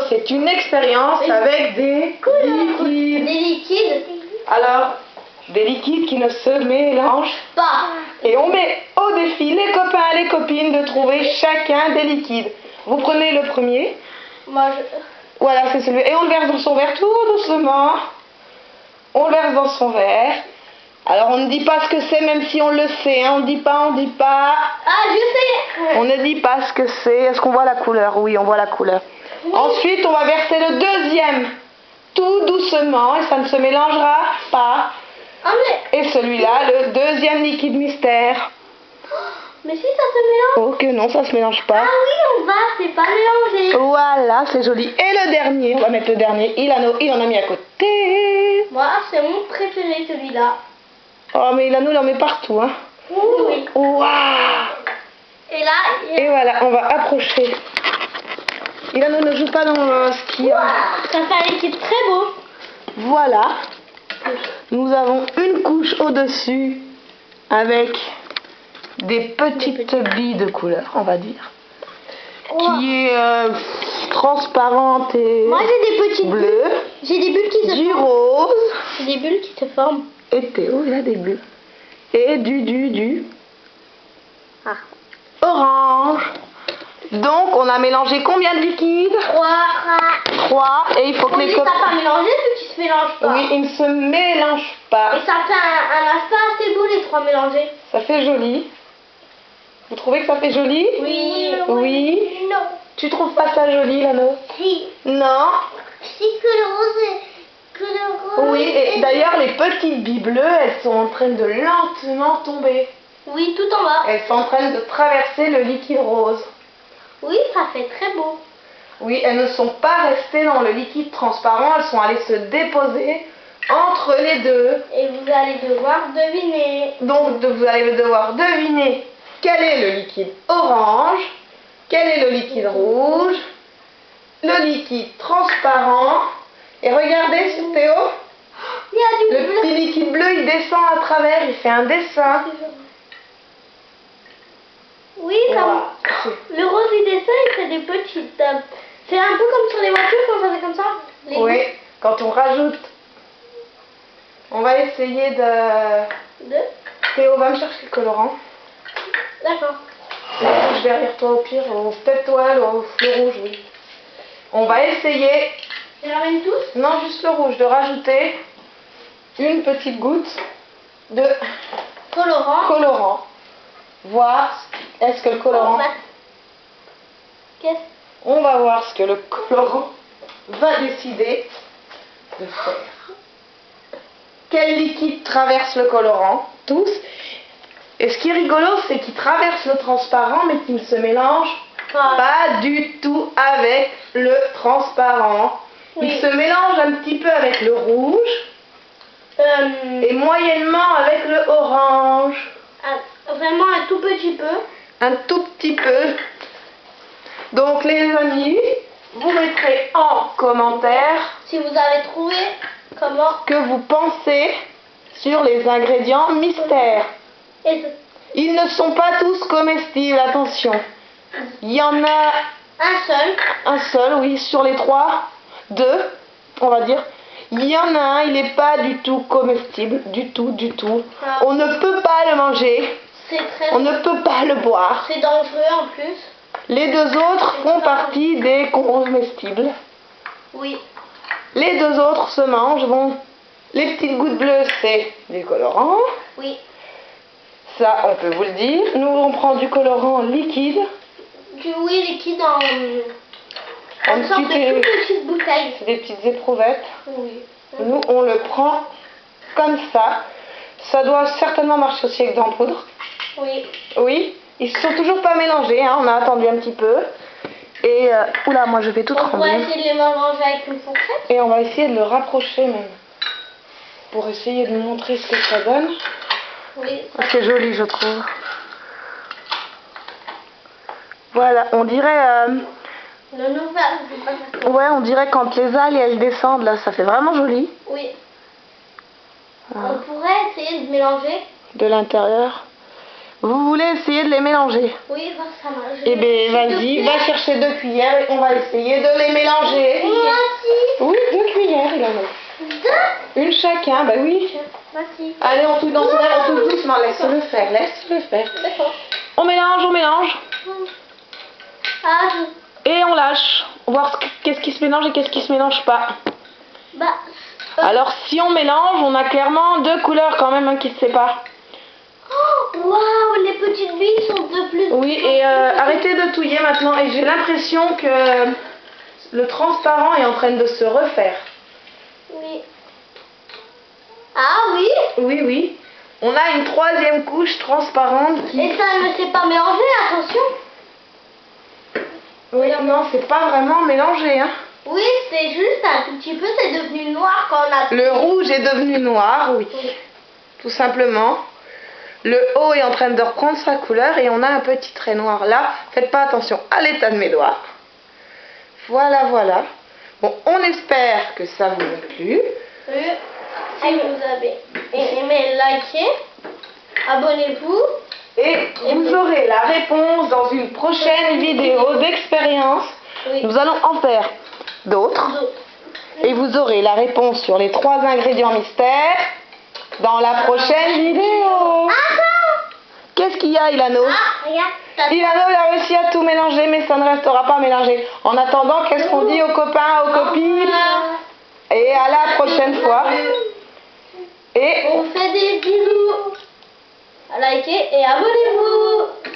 c'est une expérience avec des liquides. Des liquides. Alors, des liquides qui ne se mélangent Pas. et on met au défi les copains et les copines de trouver chacun des liquides. Vous prenez le premier. Moi, Voilà, c'est celui. Et on le verse dans son verre tout doucement. On le verse dans son verre. Alors on ne dit pas ce que c'est, même si on le sait. Hein. On ne dit pas. Ah, je sais. On ne dit pas ce que c'est. Est-ce qu'on voit la couleur? Oui, on voit la couleur. Oui. Ensuite, on va verser le deuxième. Tout doucement. Et ça ne se mélangera pas. Ah, mais... Et celui-là, le deuxième liquide mystère. Mais si, ça se mélange. Oh que non, ça se mélange pas. Ah oui, on va, c'est pas mélangé. Voilà, c'est joli. Et le dernier, on va mettre le dernier. Il en a mis à côté. Moi, c'est mon préféré, celui-là. Oh, mais il en met partout, hein. Oui. Waouh! Et là, Et voilà, on va approcher. Ilano ne joue pas dans le ski. ça fait un liquide très beau. Voilà. Nous avons une couche au-dessus avec des petites billes de couleur, on va dire. Qui est transparente et Moi, j'ai des petites bleue. bulles. J'ai des bulles qui se Du forment. rose. J'ai des bulles qui se forment. Et Théo, il a des bulles. Et du Ah. orange. Donc, on a mélangé combien de liquides? 3. Et il faut que On les dit ça copains... pas mélangé vu qu'ils se mélangent pas. Oui, ils ne se mélangent pas. Et ça fait un aspect assez beau les 3 mélangés. Ça fait joli. Vous trouvez que ça fait joli? Oui. Oui. Non. Tu trouves pas ça joli, Lano? Si. Non? Si que le rose Oui, et d'ailleurs, les petites billes bleues, elles sont en train de lentement tomber. Oui, tout en bas. Elles sont en train de traverser le liquide rose. Oui, ça fait très beau. Oui, elles ne sont pas restées dans le liquide transparent, elles sont allées se déposer entre les deux. Et vous allez devoir deviner. Donc, vous allez devoir deviner quel est le liquide orange, quel est le liquide rouge, le liquide transparent. Et regardez sur Théo, Il y a du le bleu. petit liquide bleu, il descend à travers, il fait un dessin. Oui, comme Voilà. le rose il descend, il fait des petites. C'est un peu comme sur les voitures quand ça fait comme ça. Les Oui, gouttes quand on rajoute, on va essayer de... de. Théo, va me chercher le colorant. D'accord. Le rouge derrière toi au pire, ou peut-être toi, le rouge, oui. On va essayer, Je les ramène tous. non juste le rouge, de rajouter une petite goutte de Colorant. colorant. Voir est-ce que le colorant... Qu'est-ce On va voir ce que le colorant va décider de faire. Quel liquide traverse le colorant? Tous. Et ce qui est rigolo, c'est qu'il traverse le transparent, mais qu'il ne se mélange pas du tout avec le transparent. Oui. Il se mélange un petit peu avec le rouge et moyennement avec le orange. Vraiment un tout petit peu. Un tout petit peu. Donc les amis, vous mettrez en commentaire Si vous avez trouvé comment. que vous pensez sur les ingrédients mystères. Et Ils ne sont pas tous comestibles, attention. Il y en a un seul. oui, sur les 3, 2, on va dire. Il y en a un, il n'est pas du tout comestible, du tout. Ah. On ne peut pas le manger, C'est très. on ne peut pas le boire. C'est dangereux en plus. Les 2 autres font partie des comestibles. Oui. Les 2 autres se mangent. Bon, les petites gouttes bleues, c'est des colorants. Oui. Ça, on peut vous le dire. Nous, on prend du colorant liquide. Oui, liquide en. En En sorte de petite- toute petite bouteille. C'est des petites éprouvettes. Oui. Nous, on le prend comme ça. Ça doit certainement marcher aussi avec en poudre. Oui. Oui, ils se sont toujours pas mélangés. Hein. On a attendu un petit peu. Et, oula, moi je vais tout On pourrait trembler. essayer de les mélanger avec une fourchette. Et on va essayer de le rapprocher même. Pour essayer de montrer ce que ça donne. Oui. C'est joli, je trouve. Voilà, on dirait... Le nouvel, c'est pas ça. Ouais, on dirait quand les algues elles descendent là, ça fait vraiment joli. Oui. Voilà. On pourrait essayer de mélanger. De l'intérieur. Vous voulez essayer de les mélanger? Oui, ça marche. Eh bien, vas-y, va chercher 2 cuillères et on va essayer de les mélanger. Moi aussi. Oui, 2 cuillères, il en a. 2. Une chacun, bah oui. Voici. Allez, on touche doucement, laisse-le faire, laisse-le faire. D'accord. On mélange. Ah, Et on lâche. On va voir qu'est-ce qui se mélange et qu'est-ce qui se mélange pas. bah. Alors, si on mélange, on a clairement 2 couleurs quand même qui se séparent. Oh, waouh, les petites billes sont de plus. Oui, et arrêtez de touiller maintenant. Et j'ai l'impression que le transparent est en train de se refaire. Oui. Ah oui. Oui, oui. On a une 3e couche transparente qui... Et ça ne s'est pas mélangé, attention. Oui, non, c'est pas vraiment mélangé, hein. Oui, c'est juste un tout petit peu, c'est devenu noir quand on a... Le rouge est devenu noir, oui. Tout simplement. Le haut est en train de reprendre sa couleur et on a un petit trait noir là. Faites pas attention à l'état de mes doigts. Voilà, voilà. Bon, on espère que ça vous a plu. Oui. Si vous avez aimé, likez, abonnez-vous. Et vous aurez la réponse dans une prochaine vidéo d'expérience. Oui. Nous allons en faire d'autres. Et vous aurez la réponse sur les 3 ingrédients mystères dans la prochaine vidéo. Qu'est-ce qu'il y a, Ilano? Ah, regarde. Ilano, il a réussi à tout mélanger, mais ça ne restera pas mélangé. En attendant, qu'est-ce qu'on dit aux copains, aux copines? Et à la prochaine fois. Et On fait des bisous. Likez et abonnez-vous.